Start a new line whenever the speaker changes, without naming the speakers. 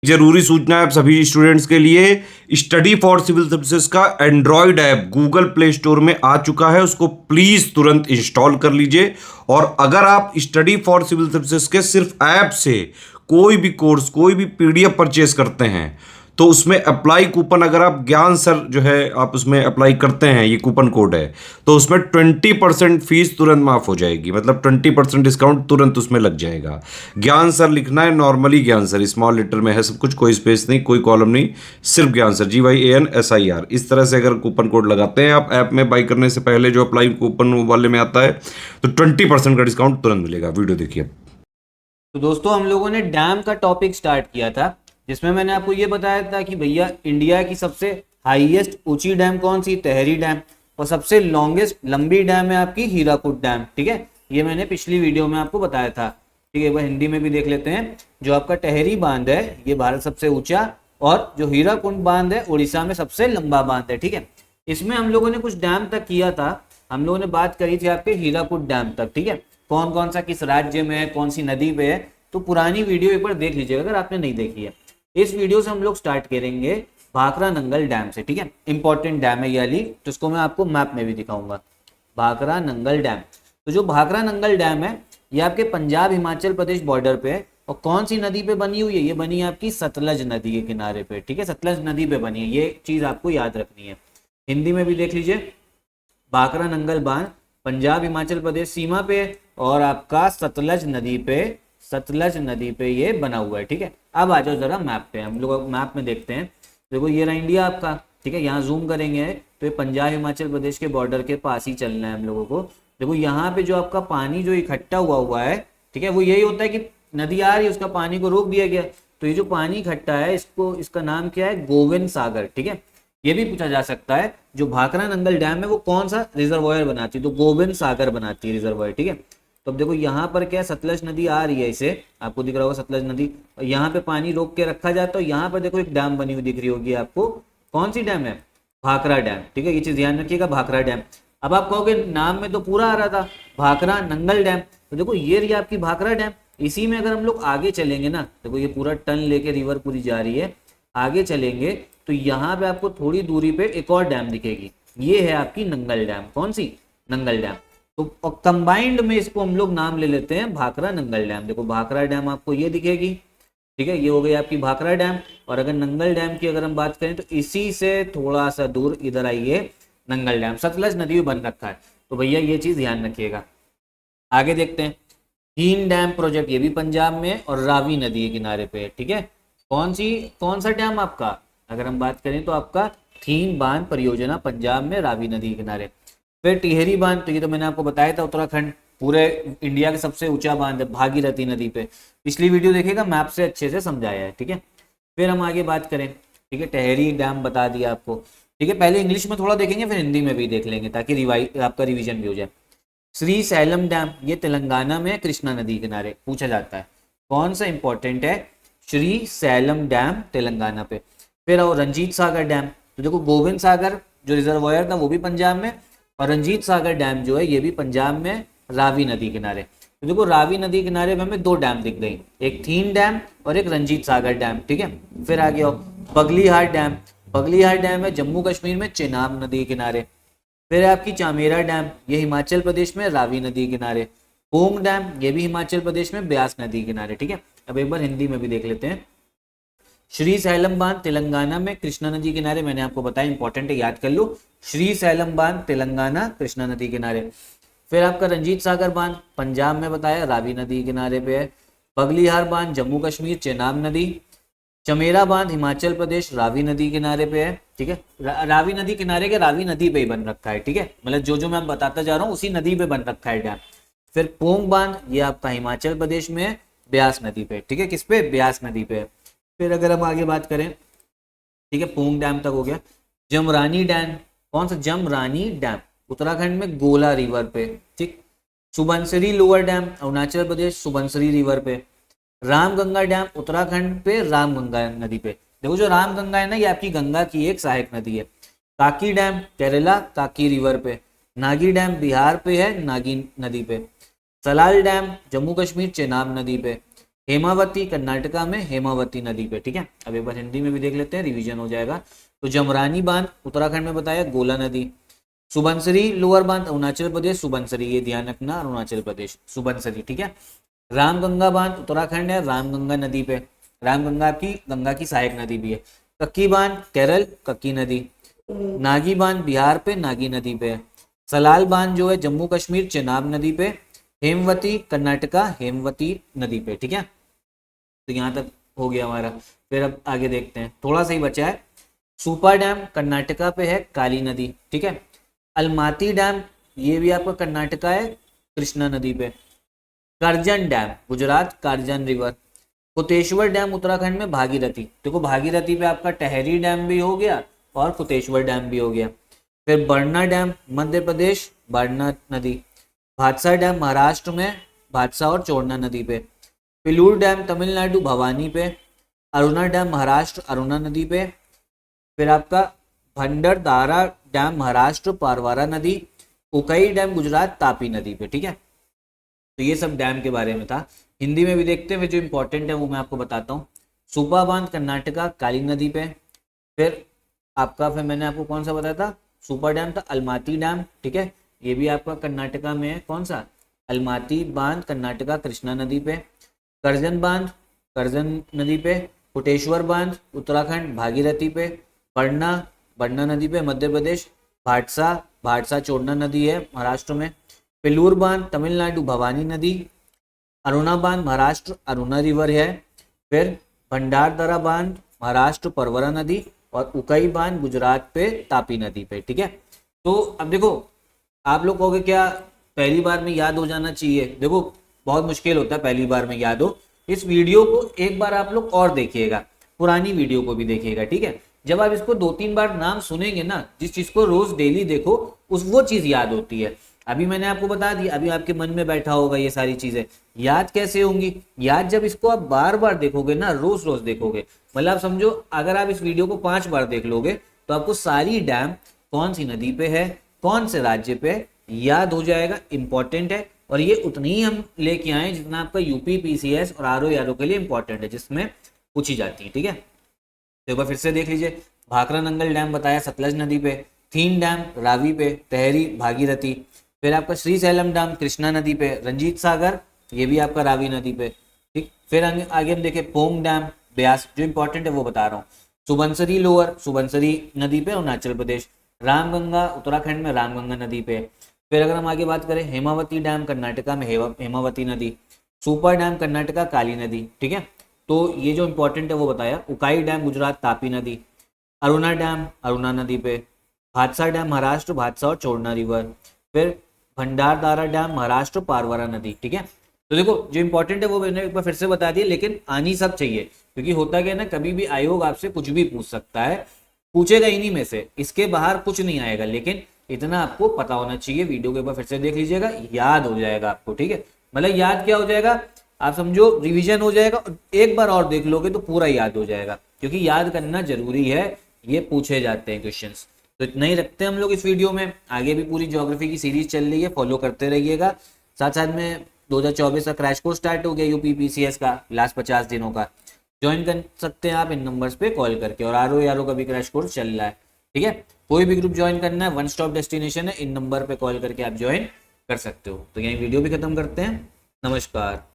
जरूरी सूचना है आप सभी स्टूडेंट्स के लिए, स्टडी फॉर सिविल सर्विसेज का Android app Google play store में आ चुका है, उसको प्लीज तुरंत इंस्टॉल कर लीजिए। और अगर आप स्टडी फॉर सिविल सर्विसेज के सिर्फ ऐप से कोई भी कोर्स, कोई भी पीडीएफ परचेस करते हैं तो उसमें अप्लाई कूपन, अगर आप ज्ञान सर जो है आप उसमें अप्लाई करते हैं, ये कूपन कोड है, तो उसमें 20% फीस तुरंत माफ हो जाएगी, मतलब 20% डिस्काउंट तुरंत उसमें लग जाएगा। ज्ञान सर लिखना है, नॉर्मली ज्ञान सर स्मॉल लेटर में है सब कुछ, कोई स्पेस नहीं, कोई कॉलम नहीं, सिर्फ ज्ञान सर, GYANSIR। इस तरह से अगर कूपन कोड लगाते हैं आप ऐप में बाई करने से पहले, जो अप्लाई कूपन वाले में आता है, तो 20% का डिस्काउंट तुरंत मिलेगा। वीडियो देखिए।
तो दोस्तों हम लोगों ने डैम का टॉपिक स्टार्ट किया था, जिसमें मैंने आपको ये बताया था कि भैया इंडिया की सबसे हाईएस्ट ऊंची डैम कौन सी, तहरी डैम, और सबसे लॉन्गेस्ट लंबी डैम है आपकी हीराकुद डैम। ठीक है, ये मैंने पिछली वीडियो में आपको बताया था। ठीक है, वह हिंदी में भी देख लेते हैं। जो आपका टहरी बांध है ये भारत सबसे ऊंचा, और जो हीराकुंड बांध है उड़ीसा में सबसे लंबा बांध है। ठीक है, इसमें हम लोगों ने कुछ डैम तक किया था, हम लोगों ने बात करी थी आपके हीराकुद डैम तक। ठीक है, कौन कौन सा किस राज्य में है, कौन सी नदी पे है, तो पुरानी वीडियो एक बार देख लीजिएगा अगर आपने नहीं देखी है। इस वीडियो से हम लोग स्टार्ट करेंगे भाखरा नंगल डैम से। ठीक है, इंपॉर्टेंट डैम है ये वाली, तो इसको मैं आपको मैप में भी दिखाऊंगा। भाखरा नंगल डैम, तो जो भाखरा नंगल डैम है ये आपके पंजाब हिमाचल प्रदेश बॉर्डर पे है, और कौन सी नदी पे बनी हुई है, ये बनी है आपकी सतलज नदी के किनारे पे। ठीक है, सतलज नदी पे बनी है, ये चीज आपको याद रखनी है। हिंदी में भी देख लीजिए, भाखरा नंगल बांध पंजाब हिमाचल प्रदेश सीमा पे, और आपका सतलज नदी पे ये बना हुआ है। ठीक है, अब आ जाओ जरा मैप पे, हम लोग मैप में देखते हैं। देखो ये रहा इंडिया आपका। ठीक है, यहाँ जूम करेंगे तो ये पंजाब हिमाचल प्रदेश के बॉर्डर के पास ही चलना है हम लोगों को। देखो यहाँ पे जो आपका पानी जो इकट्ठा हुआ है, ठीक है, वो यही होता है कि नदी आ रही है, उसका पानी को रोक दिया गया, तो ये जो पानी इकट्ठा है इसका नाम क्या है, गोविंद सागर। ठीक है, ये भी पूछा जा सकता है जो भाखरा नंगल डैम है वो कौन सा रिजर्वायर बनाती है, तो गोविंद सागर बनाती है रिजर्वायर। ठीक है, तो अब देखो यहाँ पर क्या सतलज नदी आ रही है, इसे आपको दिख रहा होगा सतलज नदी, और यहाँ पे पानी रोक के रखा जाता है। यहाँ पर देखो एक डैम बनी हुई दिख रही होगी आपको, कौन सी डैम है, भाखरा डैम। ठीक है, ये चीज ध्यान रखिएगा, भाखरा डैम। अब आप कहोगे नाम में तो पूरा आ रहा था भाखरा नंगल डैम, तो देखो ये रही आपकी भाखरा डैम। इसी में अगर हम लोग आगे चलेंगे ना, देखो ये पूरा टन लेके रिवर पूरी जा रही है, आगे चलेंगे तो यहाँ पे आपको थोड़ी दूरी पे एक और डैम दिखेगी, ये है आपकी नंगल डैम। कौन सी, नंगल डैम। तो कंबाइंड में इसको हम लोग नाम ले लेते हैं भाखरा नंगल डैम। देखो भाखरा डैम आपको ये दिखेगी। ठीक है, ये हो गई आपकी भाखरा डैम। और अगर नंगल डैम की अगर हम बात करें तो इसी से थोड़ा सा दूर इधर आइए, नंगल डैम सतलज नदी में बन रखा है, तो भैया ये चीज ध्यान रखिएगा। आगे देखते हैं, तीन डैम प्रोजेक्ट, ये भी पंजाब में और रावी नदी के किनारे पे है। ठीक है, कौन सा डैम आपका, अगर हम बात करें तो आपका थीन बांध परियोजना पंजाब में रावी नदी के किनारे। फिर टिहरी बांध, तो ये तो मैंने आपको बताया था उत्तराखंड पूरे इंडिया के सबसे ऊंचा बांध है भागीरथी नदी पे, पिछली वीडियो देखेगा मैप से अच्छे से समझाया है। ठीक है, फिर हम आगे बात करें। ठीक है, टिहरी डैम बता दिया आपको। ठीक है, पहले इंग्लिश में थोड़ा देखेंगे फिर हिंदी में भी देख लेंगे, ताकि आपका रिविजन भी हो जाए। श्री सैलम डैम, ये तेलंगाना में कृष्णा नदी किनारे, पूछा जाता है कौन सा इंपॉर्टेंट है, श्री सैलम डैम तेलंगाना पे। फिर और रंजीत सागर डैम, तो देखो गोविंद सागर जो रिजर्वायर था वो भी पंजाब में, और रंजीत सागर डैम जो है ये भी पंजाब में रावी नदी किनारे। तो देखो रावी नदी किनारे में हमें दो डैम दिख गई, एक थीन डैम और एक रंजीत सागर डैम। ठीक है, फिर आगे आओ बगलीहार डैम, बगलीहार डैम है जम्मू कश्मीर में चेनाब नदी किनारे। फिर है आपकी चामेरा डैम, ये हिमाचल प्रदेश में रावी नदी किनारे। पोंग डैम, ये भी हिमाचल प्रदेश में ब्यास नदी किनारे। ठीक है, अब एक बार हिंदी में भी देख लेते हैं। श्री सैलम बांध तेलंगाना में कृष्णा नदी किनारे, मैंने आपको बताया इंपॉर्टेंट है, याद कर लो, श्री सैलम बांध तेलंगाना कृष्णा नदी किनारे। फिर आपका रंजीत सागर बांध पंजाब में बताया रावी नदी किनारे पे है। बगलीहार बांध जम्मू कश्मीर चेनाब नदी। चमेरा बांध हिमाचल प्रदेश रावी नदी किनारे पे है। ठीक है, रावी नदी किनारे के रावी नदी पे ही बन रखा है। ठीक है, मतलब जो मैं बताता जा रहा हूँ उसी नदी पे बन रखा है डैम। फिर पोंग बांध, ये आपका हिमाचल प्रदेश में है ब्यास नदी पे। ठीक है, किस पे, ब्यास नदी पे। फिर अगर हम आगे बात करें, ठीक है, पोंग डैम तक हो गया। जमरानी डैम, कौन सा, जमरानी डैम उत्तराखंड में गोला रिवर पे। ठीक, Subansiri lower dam Arunachal Pradesh Subansiri river पे। रामगंगा डैम उत्तराखंड पे रामगंगा नदी पे। देखो जो रामगंगा है ना, ये आपकी गंगा की एक सहायक नदी है। काकी डैम केरला काकी रिवर पे। नागी डैम बिहार पे है नागी नदी पे। सलाल डैम जम्मू कश्मीर चेनाब नदी पे। हेमावती कर्नाटका में हेमावती नदी पे, ठीक है। अब एक बार हिंदी में भी देख लेते हैं, रिवीजन हो जाएगा। तो जमरानी बांध उत्तराखंड में बताया, गोला नदी। सुबनसिरी लोअर बांध अरुणाचल प्रदेश, सुबनसिरी, ये ध्यान रखना, अरुणाचल प्रदेश सुबनसिरी, ठीक है। रामगंगा बांध उत्तराखंड है, रामगंगा नदी पे। रामगंगा की गंगा की सहायक नदी भी है। कक्की बांध केरल, कक्की नदी। नागी बांध बिहार पे, नागी नदी पे। सलाल बांध जो है जम्मू कश्मीर, चेनाब नदी पे। हेमवती कर्नाटका, हेमवती नदी पे, ठीक है। तो यहाँ तक हो गया हमारा। फिर अब आगे देखते हैं, थोड़ा सा ही बचा है। सुपा डैम कर्नाटका पे है, काली नदी, ठीक है। अलमाती डैम ये भी आपका कर्नाटका है, कृष्णा नदी पे। Karjan dam Gujarat, Karjan river. Kuteshwar dam Uttarakhand में, भागीरथी। देखो भागीरथी पे आपका टहरी डैम भी हो गया और कुतेश्वर डैम भी हो गया। फिर बरना डैम मध्य प्रदेश, बरना नदी। भादसा डैम महाराष्ट्र में, भादसा और चोरना नदी पे। पिलूर डैम तमिलनाडु, भवानी पे। अरुणा डैम महाराष्ट्र, अरुणा नदी पे। फिर आपका भंडारदारा डैम महाराष्ट्र, पारवारा नदी। उकई डैम गुजरात, तापी नदी पे, ठीक है। तो ये सब डैम के बारे में था। हिंदी में भी देखते हैं, जो इंपॉर्टेंट है वो मैं आपको बताता हूँ। सुपा बांध कर्नाटका, काली नदी पे। फिर आपका, फिर मैंने आपको कौन सा बताया था, सुपर डैम था अलमाती डैम, ठीक है। ये भी आपका कर्नाटका में है, कौन सा, अलमाती बांध कर्नाटका, कृष्णा नदी पे। करजन बांध करजन नदी पे। कोटेश्वर बांध उत्तराखंड, भागीरथी पे। बरना बरना नदी पे, मध्य प्रदेश। भाटसा भाटसा चोरना नदी है, महाराष्ट्र में। पिलूर बांध तमिलनाडु, भवानी नदी। अरुणा बांध महाराष्ट्र, अरुणा रिवर है। फिर भंडारदरा बांध महाराष्ट्र, परवरा नदी। और उकई बांध गुजरात पे, तापी नदी पे, ठीक है। तो अब देखो, आप लोग कहोगे क्या पहली बार में याद हो जाना चाहिए? देखो बहुत मुश्किल होता है पहली बार में याद हो। इस वीडियो को एक बार आप लोग और देखिएगा, पुरानी वीडियो को भी देखिएगा, ठीक है। जब आप इसको 2-3 बार नाम सुनेंगे ना, जिस चीज को रोज डेली देखो वो चीज याद होती है। अभी मैंने आपको बता दिया, अभी आपके मन में बैठा होगा ये सारी चीजें, याद कैसे होंगी? याद जब इसको आप बार बार देखोगे ना, रोज रोज देखोगे, मतलब आप समझो अगर आप इस वीडियो को 5 बार देख लोगे तो आपको सारी डैम कौन सी नदी पे है, कौन से राज्य पे, याद हो जाएगा। इंपॉर्टेंट है, और ये उतनी ही हम लेके आए जितना आपका यूपी पीसीएस और आरओ के लिए इंपॉर्टेंट है, जिसमें पूछी जाती है, ठीक है। तो एक बार फिर से देख लीजिए। भाखरा नंगल डैम बताया सतलज नदी पे। थीन डैम रावी पे, तहरी भागीरथी। फिर आपका श्री सैलम डैम कृष्णा नदी पे। रंजीत सागर ये भी आपका रावी नदी पे, ठीक। फिर आगे हम देखें पोंग डैम ब्यास, जो इंपॉर्टेंट है वो बता रहा हूँ। सुबनसिरी लोअर, सुबनसिरी नदी पे, अरुणाचल प्रदेश। रामगंगा उत्तराखंड में, रामगंगा नदी पे। फिर अगर हम आगे बात करें, हेमावती डैम कर्नाटका में, हेमावती नदी। सुपर डैम कर्नाटका, काली नदी, ठीक है। तो ये जो इंपॉर्टेंट है वो बताया। उकाई डैम गुजरात, तापी नदी। अरुणा डैम अरुणा नदी पे। भादसा डैम महाराष्ट्र, भादसा और चोरना रिवर। फिर भंडारदारा डैम महाराष्ट्र, पारवारा नदी, ठीक है। तो देखो जो इंपॉर्टेंट है वो मैंने एक बार फिर से बता दिया, लेकिन आनी सब चाहिए, क्योंकि होता क्या है ना, कभी भी आयोग आपसे कुछ भी पूछ सकता है, पूछेगा इन्हीं में से, इसके बाहर कुछ नहीं आएगा। लेकिन इतना आपको पता होना चाहिए। वीडियो को एक बार फिर से देख लीजिएगा, याद हो जाएगा आपको, ठीक है। मतलब याद क्या हो जाएगा, आप समझो रिवीजन हो जाएगा। एक बार और देख लोगे तो पूरा याद हो जाएगा, क्योंकि याद करना जरूरी है, ये पूछे जाते हैं क्वेश्चंस। तो इतना ही रखते हैं हम लोग इस वीडियो में। आगे भी पूरी ज्योग्राफी की सीरीज चल रही है, फॉलो करते रहिएगा। साथ साथ में 2024 का क्रैश कोर्स स्टार्ट हो गया यूपी पीसीएस का, लास्ट 50 दिनों का, ज्वाइन कर सकते हैं आप इन नंबर्स पे कॉल करके। और आरओ का भी क्रैश कोर्स चल रहा है, ठीक है। कोई भी ग्रुप ज्वाइन करना है, वन स्टॉप डेस्टिनेशन है, इन नंबर पे कॉल करके आप ज्वाइन कर सकते हो। तो यही वीडियो भी खत्म करते हैं। नमस्कार।